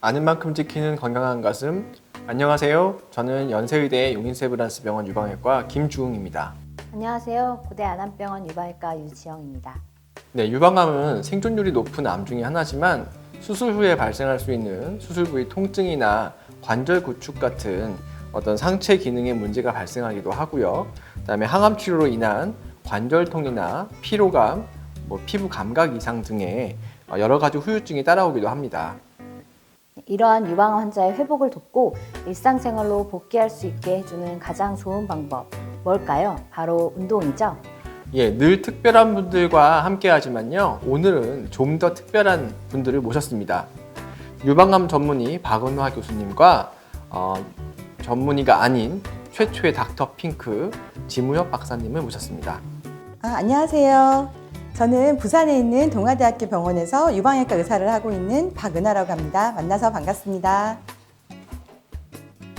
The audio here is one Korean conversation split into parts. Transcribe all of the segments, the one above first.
아는 만큼 지키는 건강한 가슴. 안녕하세요. 저는 연세의대 용인세브란스병원 유방외과 김주웅입니다. 안녕하세요. 고대 안암병원 유방외과 유지영입니다. 네, 유방암은 생존율이 높은 암 중에 하나지만 수술 후에 발생할 수 있는 수술 부위 통증이나 관절 구축 같은 어떤 상체 기능에 문제가 발생하기도 하고요. 그다음에 항암 치료로 인한 관절통이나 피로감, 피부 감각 이상 등의 여러 가지 후유증이 따라오기도 합니다. 이러한 유방암 환자의 회복을 돕고 일상생활로 복귀할 수 있게 해주는 가장 좋은 방법 뭘까요? 바로 운동이죠. 예, 늘 특별한 분들과 함께 하지만요. 오늘은 좀 더 특별한 분들을 모셨습니다. 유방암 전문의 박은화 교수님과 전문의가 아닌 최초의 닥터 핑크 지무엽 박사님을 모셨습니다. 안녕하세요. 저는 부산에 있는 동아대학교 병원에서 유방외과 의사를 하고 있는 박은하라고 합니다. 만나서 반갑습니다.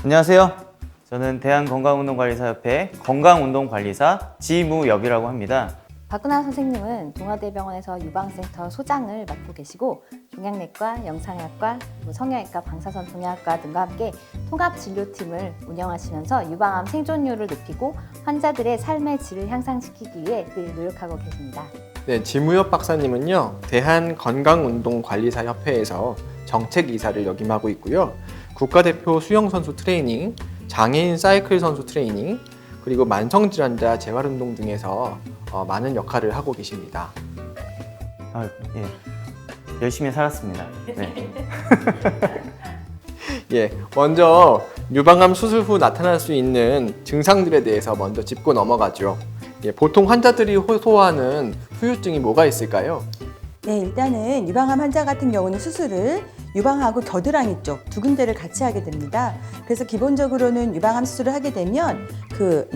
안녕하세요. 저는 대한건강운동관리사협회 건강운동관리사 지무엽이라고 합니다. 박은하 선생님은 동아대병원에서 유방센터 소장을 맡고 계시고 종양내과, 영상의학과, 성형외과, 방사선통해학과 등과 함께 통합진료팀을 운영하시면서 유방암 생존율을 높이고 환자들의 삶의 질을 향상시키기 위해 늘 노력하고 계십니다. 네, 지무엽 박사님은요. 대한건강운동관리사협회에서 정책이사를 역임하고 있고요. 국가대표 수영선수 트레이닝, 장애인 사이클 선수 트레이닝, 그리고 만성질환자 재활운동 등에서 많은 역할을 하고 계십니다. 예. 열심히 살았습니다. 네. 예, 먼저 유방암 수술 후 나타날 수 있는 증상들에 대해서 먼저 짚고 넘어가죠. 예, 보통 환자들이 호소하는 후유증이 뭐가 있을까요? 네, 일단은 유방암 환자 같은 경우는 수술을 유방하고 겨드랑이 쪽 두 군데를 같이 하게 됩니다. 그래서 기본적으로는 유방암 수술을 하게 되면 그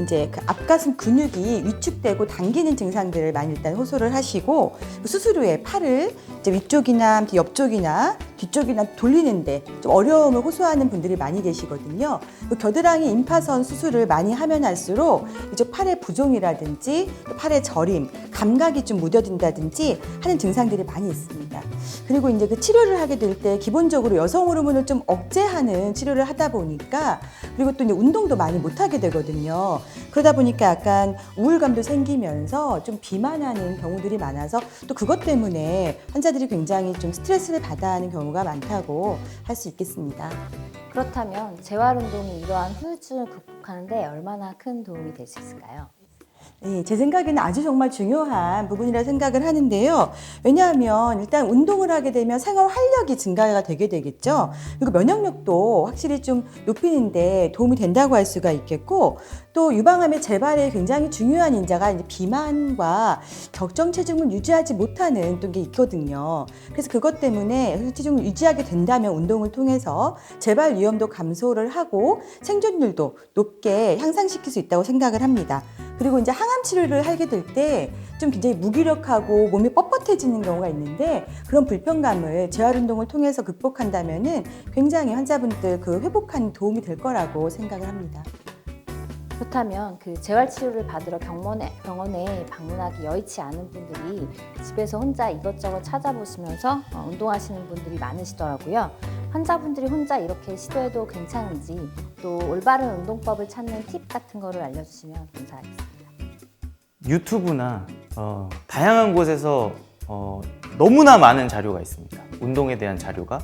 앞가슴 근육이 위축되고 당기는 증상들을 많이 일단 호소를 하시고 수술 후에 팔을 이제 위쪽이나 옆쪽이나 뒤쪽이나 돌리는데 좀 어려움을 호소하는 분들이 많이 계시거든요. 겨드랑이 임파선 수술을 많이 하면 할수록 이제 팔의 부종이라든지 팔의 저림, 감각이 좀 무뎌진다든지 하는 증상들이 많이 있습니다. 그리고 이제 그 치료를 하게 될 때 기본적으로 여성 호르몬을 좀 억제하는 치료를 하다 보니까 그리고 또 이제 운동도 많이 못 하게 되거든요. 그러다 보니까 약간 우울감도 생기면서 좀 비만하는 경우들이 많아서 또 그것 때문에 환자들이 굉장히 좀 스트레스를 받아 하는 경우가 많다고 할 수 있겠습니다. 그렇다면 재활운동이 이러한 후유증을 극복하는 데 얼마나 큰 도움이 될 수 있을까요? 네, 제 생각에는 아주 정말 중요한 부분이라 생각을 하는데요. 왜냐하면 일단 운동을 하게 되면 생활 활력이 증가가 되게 되겠죠. 그리고 면역력도 확실히 좀 높이는데 도움이 된다고 할 수가 있겠고, 또 유방암의 재발에 굉장히 중요한 인자가 이제 비만과 적정 체중을 유지하지 못하는 또 게 있거든요. 그래서 그것 때문에 체중을 유지하게 된다면 운동을 통해서 재발 위험도 감소를 하고 생존율도 높게 향상시킬 수 있다고 생각을 합니다. 그리고 이제 항암 치료를 하게 될 때 좀 굉장히 무기력하고 몸이 뻣뻣해지는 경우가 있는데 그런 불편감을 재활운동을 통해서 극복한다면은 굉장히 환자분들 그 회복하는 도움이 될 거라고 생각을 합니다. 그렇다면 그 재활치료를 받으러 병원에 방문하기 여의치 않은 분들이 집에서 혼자 이것저것 찾아보시면서 운동하시는 분들이 많으시더라고요. 환자분들이 혼자 이렇게 시도해도 괜찮은지 또 올바른 운동법을 찾는 팁 같은 거를 알려주시면 감사하겠습니다. 유튜브나 다양한 곳에서 너무나 많은 자료가 있습니다. 운동에 대한 자료가.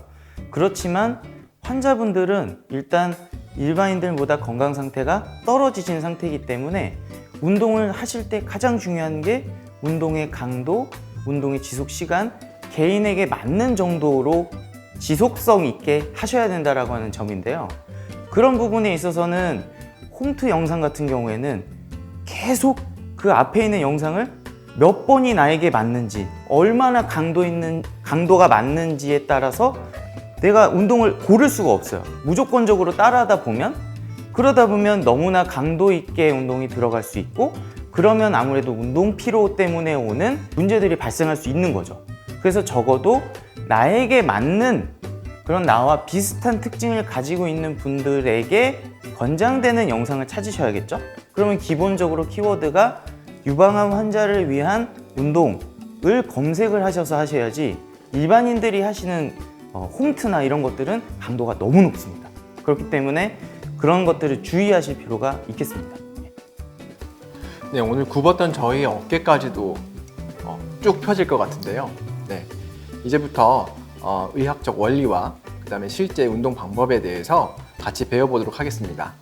그렇지만 환자분들은 일단 일반인들보다 건강 상태가 떨어지신 상태이기 때문에 운동을 하실 때 가장 중요한 게 운동의 강도, 운동의 지속 시간, 개인에게 맞는 정도로 지속성 있게 하셔야 된다라고 하는 점인데요. 그런 부분에 있어서는 홈트 영상 같은 경우에는 계속 그 앞에 있는 영상을 몇 번이 나에게 맞는지, 얼마나 강도가 맞는지에 따라서 내가 운동을 고를 수가 없어요. 무조건적으로 따라하다 보면, 그러다 보면 너무나 강도 있게 운동이 들어갈 수 있고, 그러면 아무래도 운동 피로 때문에 오는 문제들이 발생할 수 있는 거죠. 그래서 적어도 나에게 맞는 그런 나와 비슷한 특징을 가지고 있는 분들에게 권장되는 영상을 찾으셔야겠죠? 그러면 기본적으로 키워드가 유방암 환자를 위한 운동을 검색을 하셔서 하셔야지 일반인들이 하시는 홈트나 이런 것들은 강도가 너무 높습니다. 그렇기 때문에 그런 것들을 주의하실 필요가 있겠습니다. 네, 오늘 굽었던 저희 어깨까지도 쭉 펴질 것 같은데요. 네, 이제부터 의학적 원리와 그다음에 실제 운동 방법에 대해서 같이 배워보도록 하겠습니다.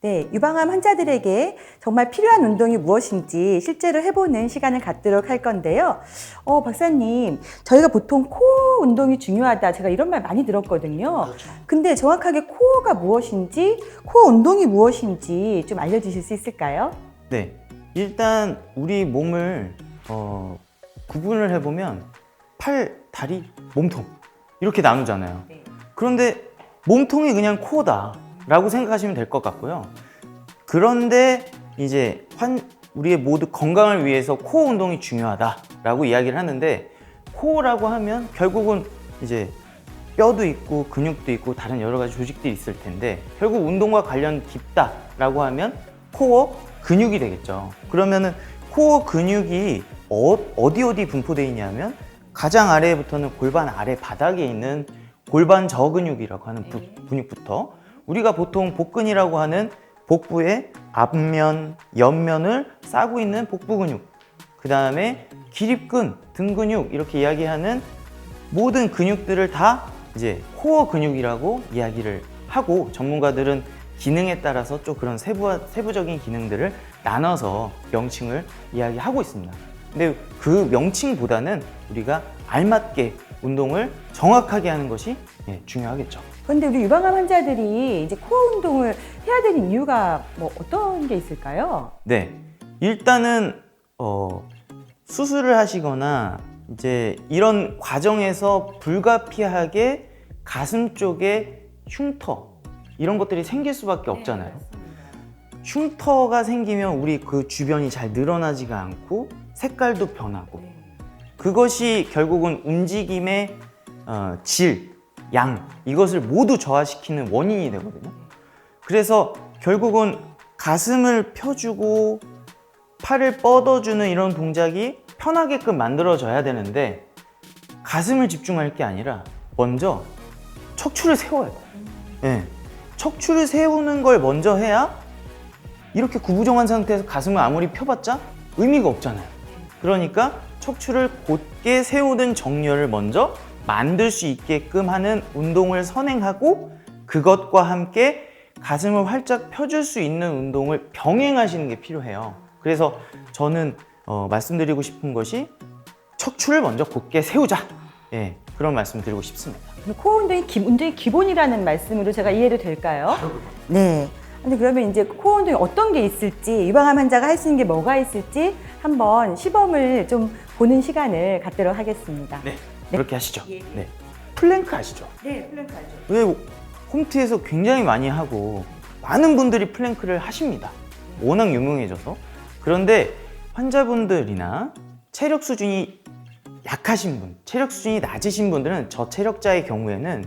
네, 유방암 환자들에게 정말 필요한 운동이 무엇인지 실제로 해보는 시간을 갖도록 할 건데요. 박사님, 저희가 보통 코어 운동이 중요하다. 제가 이런 말 많이 들었거든요. 근데 정확하게 코어가 무엇인지, 코어 운동이 무엇인지 좀 알려주실 수 있을까요? 네, 일단 우리 몸을 구분을 해보면 팔, 다리, 몸통 이렇게 나누잖아요. 네. 그런데 몸통이 그냥 코어다 라고 생각하시면 될 것 같고요. 그런데 이제 우리의 모두 건강을 위해서 코어 운동이 중요하다라고 이야기를 하는데, 코어라고 하면 결국은 이제 뼈도 있고 근육도 있고 다른 여러 가지 조직들이 있을 텐데, 결국 운동과 관련 깊다라고 하면 코어 근육이 되겠죠. 그러면은 코어 근육이 어디 분포되어 있냐면, 가장 아래부터는 골반 아래 바닥에 있는 골반 저근육이라고 하는 근육부터, 우리가 보통 복근이라고 하는 복부의 앞면, 옆면을 싸고 있는 복부 근육, 그 다음에 기립근, 등 근육 이렇게 이야기하는 모든 근육들을 다 이제 코어 근육이라고 이야기를 하고, 전문가들은 기능에 따라서 좀 그런 세부적인 기능들을 나눠서 명칭을 이야기하고 있습니다. 근데 그 명칭보다는 우리가 알맞게 운동을 정확하게 하는 것이 중요하겠죠. 그런데 우리 유방암 환자들이 이제 코어 운동을 해야 되는 이유가 뭐 어떤 게 있을까요? 네, 일단은 수술을 하시거나 이제 이런 과정에서 불가피하게 가슴 쪽에 흉터 이런 것들이 생길 수밖에 없잖아요. 흉터가 생기면 우리 그 주변이 잘 늘어나지가 않고 색깔도 변하고, 그것이 결국은 움직임의 질, 양, 이것을 모두 저하시키는 원인이 되거든요. 그래서 결국은 가슴을 펴주고 팔을 뻗어주는 이런 동작이 편하게끔 만들어져야 되는데, 가슴을 집중할 게 아니라 먼저 척추를 세워야 돼요. 네. 척추를 세우는 걸 먼저 해야, 이렇게 구부정한 상태에서 가슴을 아무리 펴봤자 의미가 없잖아요. 그러니까 척추를 곧게 세우는 정렬을 먼저 만들 수 있게끔 하는 운동을 선행하고, 그것과 함께 가슴을 활짝 펴줄 수 있는 운동을 병행하시는 게 필요해요. 그래서 저는 말씀드리고 싶은 것이 척추를 먼저 곧게 세우자, 그런 말씀 드리고 싶습니다. 코어 운동이 운동의 기본이라는 말씀으로 제가 이해도 될까요? 네. 근데 그러면 이제 코어 운동이 어떤 게 있을지, 유방암 환자가 할 수 있는 게 뭐가 있을지 한번 시범을 좀 보는 시간을 갖도록 하겠습니다. 네, 그렇게 하시죠. 네. 플랭크 아시죠? 네, 플랭크 알죠. 왜 홈트에서 굉장히 많이 하고 많은 분들이 플랭크를 하십니다. 워낙 유명해져서. 그런데 환자분들이나 체력 수준이 약하신 분, 체력 수준이 낮으신 분들은, 저체력자의 경우에는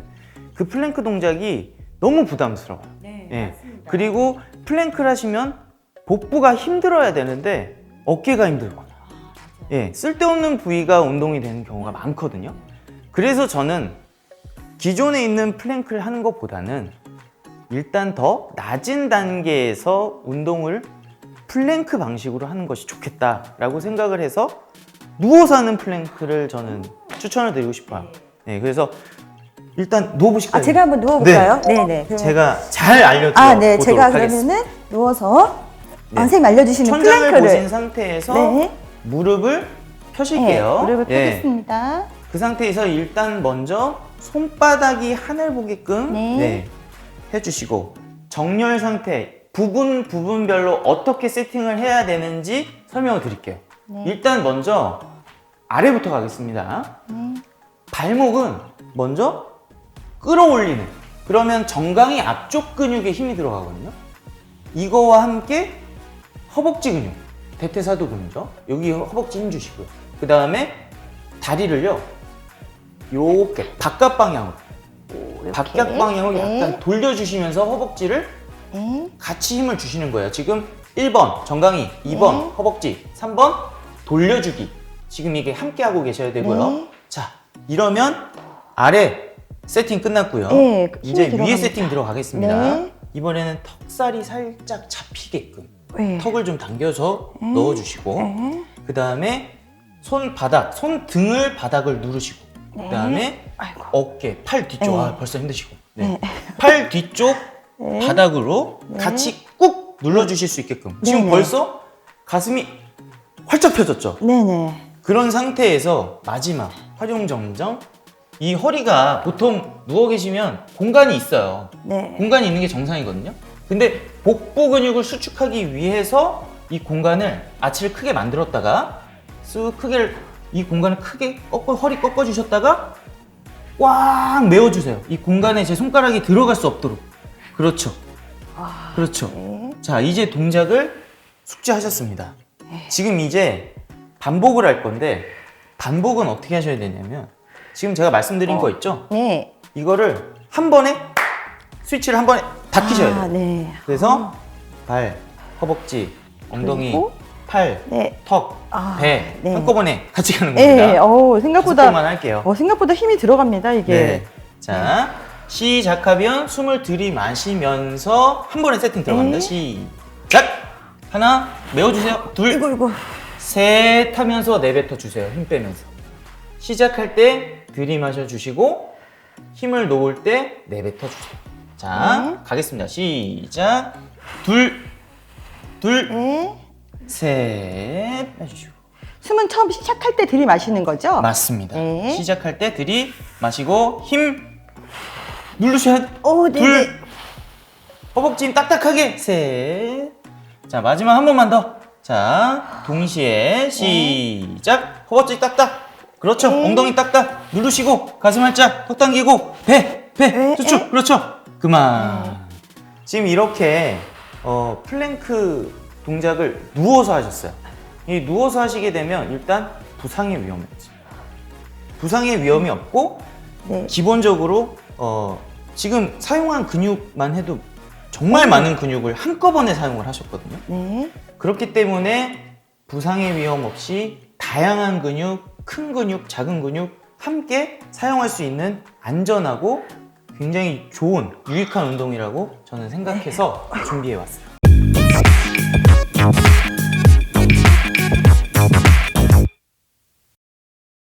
그 플랭크 동작이 너무 부담스러워요. 네, 맞습니다. 그리고 플랭크를 하시면 복부가 힘들어야 되는데 어깨가 힘들거나, 쓸데없는 부위가 운동이 되는 경우가 많거든요. 그래서 저는 기존에 있는 플랭크를 하는 것보다는 일단 더 낮은 단계에서 운동을 플랭크 방식으로 하는 것이 좋겠다라고 생각을 해서 누워서 하는 플랭크를 저는 추천을 드리고 싶어요. 네, 그래서 일단 누워보실까요? 제가 한번 누워볼까요? 네. 제가 잘 알려드려 네, 보도록 제가 하겠습니다. 그러면은 누워서 네. 선생님 알려주시는 천장을 플랭크를 보신 상태에서 네. 무릎을 펴실게요. 무릎을 예. 펴겠습니다. 그 상태에서 일단 먼저 손바닥이 하늘 보게끔 해주시고, 정렬 상태 부분별로 어떻게 세팅을 해야 되는지 설명을 드릴게요. 일단 먼저 아래부터 가겠습니다. 발목은 먼저 끌어올리는, 그러면 정강이 앞쪽 근육에 힘이 들어가거든요. 이거와 함께 허벅지 근육, 대퇴사두 근육이죠. 여기 허벅지 힘 주시고요. 그 다음에 다리를요, 이렇게 바깥 방향으로, 바깥 방향으로 약간 돌려주시면서 허벅지를 같이 힘을 주시는 거예요. 지금 1번 정강이, 2번 허벅지, 3번 돌려주기. 지금 이게 함께 하고 계셔야 되고요. 자, 이러면 아래 세팅 끝났고요. 네, 이제 힘이 위에 들어갑니다. 세팅 들어가겠습니다. 네. 이번에는 턱살이 살짝 잡히게끔 네. 턱을 좀 당겨서 넣어주시고 네. 그 다음에 손등을 바닥을 누르시고 네. 그 다음에 아이고. 어깨, 팔 뒤쪽, 네. 아 벌써 힘드시고 팔 뒤쪽 네. 바닥으로 같이 꾹 눌러주실 수 있게끔 지금 네네. 벌써 가슴이 활짝 펴졌죠? 네네. 그런 상태에서 마지막 활용점정 이 허리가 보통 누워 계시면 공간이 있어요. 네. 공간이 있는 게 정상이거든요. 근데 복부 근육을 수축하기 위해서 이 공간을 아치를 크게 만들었다가 쓱 크게 이 공간을 크게 허리 꺾어 주셨다가 꽉 메워 주세요. 이 공간에 제 손가락이 들어갈 수 없도록. 그렇죠. 그렇죠. 네. 자, 이제 동작을 숙지하셨습니다. 지금 이제 반복을 할 건데 반복은 어떻게 하셔야 되냐면 지금 제가 말씀드린 거 있죠? 네. 이거를 한 번에 스위치를 한 번에 다 키셔야 돼요. 네. 그래서 발, 허벅지, 엉덩이, 그리고? 팔, 네. 턱, 아, 배 네. 한꺼번에 같이 가는 겁니다. 네. 생각보다 다섯 번만 할게요. 생각보다 힘이 들어갑니다, 이게. 네. 자, 시작하면 숨을 들이마시면서 한 번에 세팅 들어갑니다. 네. 시작! 하나, 메워주세요. 둘, 이거. 셋 하면서 내뱉어 주세요. 힘 빼면서. 시작할 때 들이마셔 주시고 힘을 놓을 때 내뱉어 주세요. 자, 네. 가겠습니다. 시작. 둘, 네. 셋 해주시고. 숨은 처음 시작할 때 들이마시는 거죠? 맞습니다. 네. 시작할 때 들이마시고 힘 누르셔야 돼. 오, 네. 둘, 허벅지 힘 딱딱하게. 셋. 자, 마지막 한 번만 더. 자, 동시에 시작. 허벅지 딱딱. 그렇죠. 네. 엉덩이 딱딱. 누르시고 가슴 활짝. 턱 당기고 배 네. 수축. 그렇죠. 그만. 지금 이렇게 플랭크 동작을 누워서 하셨어요. 이 누워서 하시게 되면 일단 부상의 위험이 없습니다. 부상의 위험이 없고 네. 기본적으로 지금 사용한 근육만 해도 정말 많은 근육을 한꺼번에 사용을 하셨거든요. 네. 그렇기 때문에 부상의 위험 없이 다양한 근육, 큰 근육, 작은 근육 함께 사용할 수 있는 안전하고 굉장히 좋은 유익한 운동이라고 저는 생각해서 준비해 왔어요.